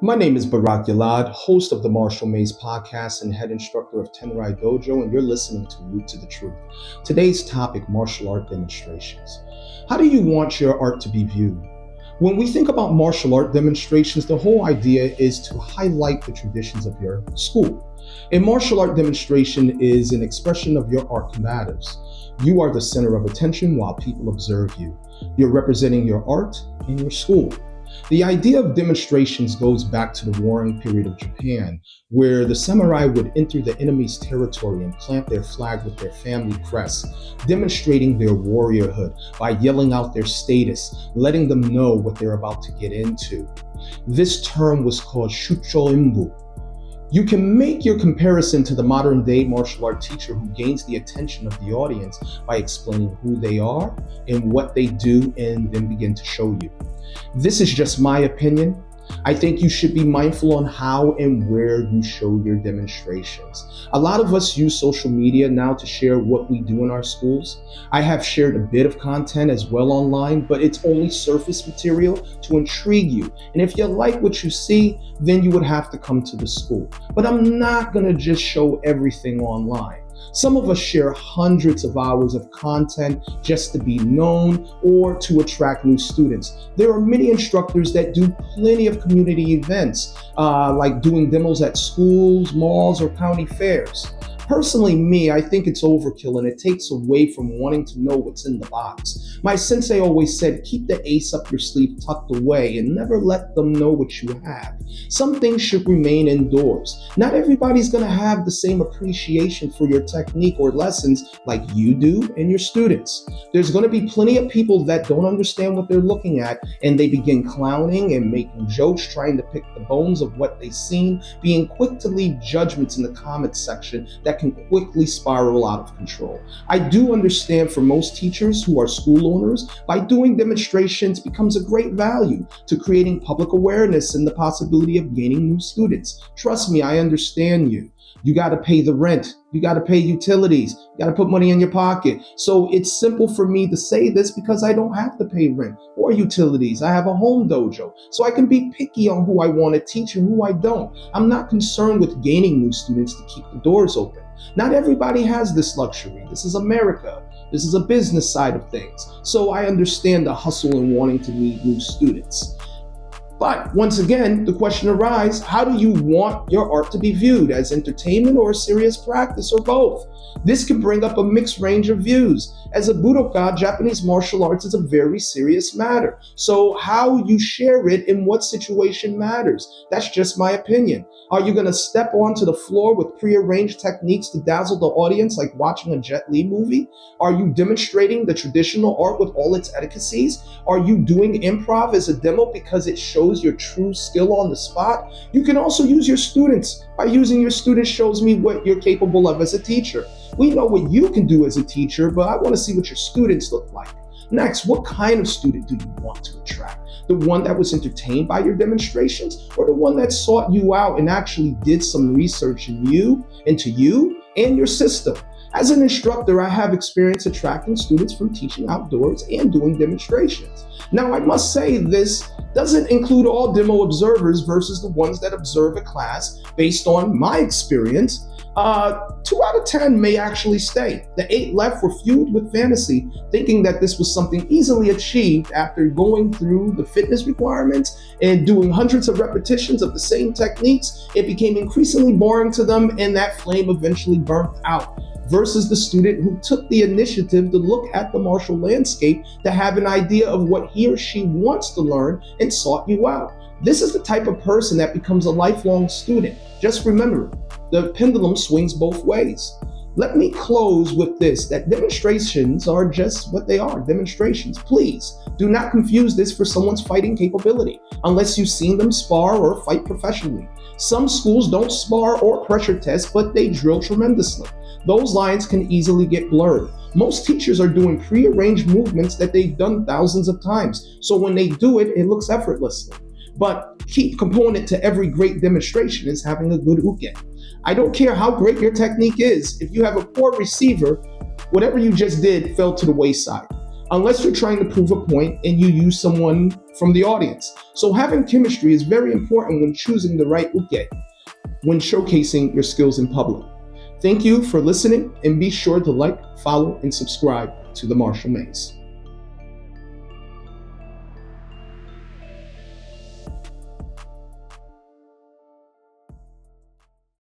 My name is Barak Yalad, host of the Marshall Mays podcast and head instructor of Tenrai Dojo, and you're listening to Root to the Truth. Today's topic, martial art demonstrations. How do you want your art to be viewed? When we think about martial art demonstrations, the whole idea is to highlight the traditions of your school. A martial art demonstration is an expression of your art combatives. You are the center of attention while people observe you. You're representing your art in your school. The idea of demonstrations goes back to the warring period of Japan, where the samurai would enter the enemy's territory and plant their flag with their family crest, demonstrating their warriorhood by yelling out their status, letting them know what they're about to get into. This term was called shucho-imbu. You can make your comparison to the modern day martial art teacher who gains the attention of the audience by explaining who they are and what they do and then begin to show you. This is just my opinion. I think you should be mindful on how and where you show your demonstrations. A lot of us use social media now to share what we do in our schools. I have shared a bit of content as well online, but it's only surface material to intrigue you. And if you like what you see, then you would have to come to the school. But I'm not going to just show everything online. Some of us share hundreds of hours of content just to be known or to attract new students. There are many instructors that do plenty of community events, like doing demos at schools, malls, or county fairs. Personally, I think it's overkill and it takes away from wanting to know what's in the box. My sensei always said, keep the ace up your sleeve tucked away and never let them know what you have. Some things should remain indoors. Not everybody's going to have the same appreciation for your technique or lessons like you do and your students. There's going to be plenty of people that don't understand what they're looking at and they begin clowning and making jokes, trying to pick the bones of what they've seen, being quick to leave judgments in the comments section that can quickly spiral out of control. I do understand for most teachers who are school owners, by doing demonstrations becomes a great value to creating public awareness and the possibility of gaining new students. Trust me, I understand you. You got to pay the rent. You got to pay utilities. You got to put money in your pocket. So it's simple for me to say this because I don't have to pay rent or utilities. I have a home dojo. So I can be picky on who I want to teach and who I don't. I'm not concerned with gaining new students to keep the doors open. Not everybody has this luxury. This is America. This is a business side of things. So I understand the hustle and wanting to meet new students. But once again, the question arises, how do you want your art to be viewed? As entertainment or a serious practice or both? This can bring up a mixed range of views. As a Budoka, Japanese martial arts is a very serious matter. So how you share it in what situation matters. That's just my opinion. Are you going to step onto the floor with prearranged techniques to dazzle the audience like watching a Jet Li movie? Are you demonstrating the traditional art with all its etiquettes? Are you doing improv as a demo because it shows your true skill on the spot? You can also use your students. By using your students shows me what you're capable of as a teacher. We know what you can do as a teacher, but I want to see what your students look like. Next, what kind of student do you want to attract? The one that was entertained by your demonstrations, or the one that sought you out and actually did some research into you and your system? As an instructor, I have experience attracting students from teaching outdoors and doing demonstrations. Now, I must say this doesn't include all demo observers versus the ones that observe a class. Based on my experience, 2 out of 10 may actually stay. The 8 left were fueled with fantasy, thinking that this was something easily achieved after going through the fitness requirements and doing hundreds of repetitions of the same techniques. It became increasingly boring to them, and that flame eventually burnt out. Versus the student who took the initiative to look at the martial landscape to have an idea of what he or she wants to learn and sought you out. This is the type of person that becomes a lifelong student. Just remember, the pendulum swings both ways. Let me close with this, that demonstrations are just what they are, demonstrations. Please do not confuse this for someone's fighting capability unless you've seen them spar or fight professionally. Some schools don't spar or pressure test, but they drill tremendously. Those lines can easily get blurred. Most teachers are doing prearranged movements that they've done thousands of times. So when they do it, it looks effortlessly. But key component to every great demonstration is having a good uke. I don't care how great your technique is. If you have a poor receiver, whatever you just did fell to the wayside. unless you're trying to prove a point and you use someone from the audience. So having chemistry is very important when choosing the right uke, when showcasing your skills in public. Thank you for listening, and be sure to like, follow, and subscribe to The Martial Maze.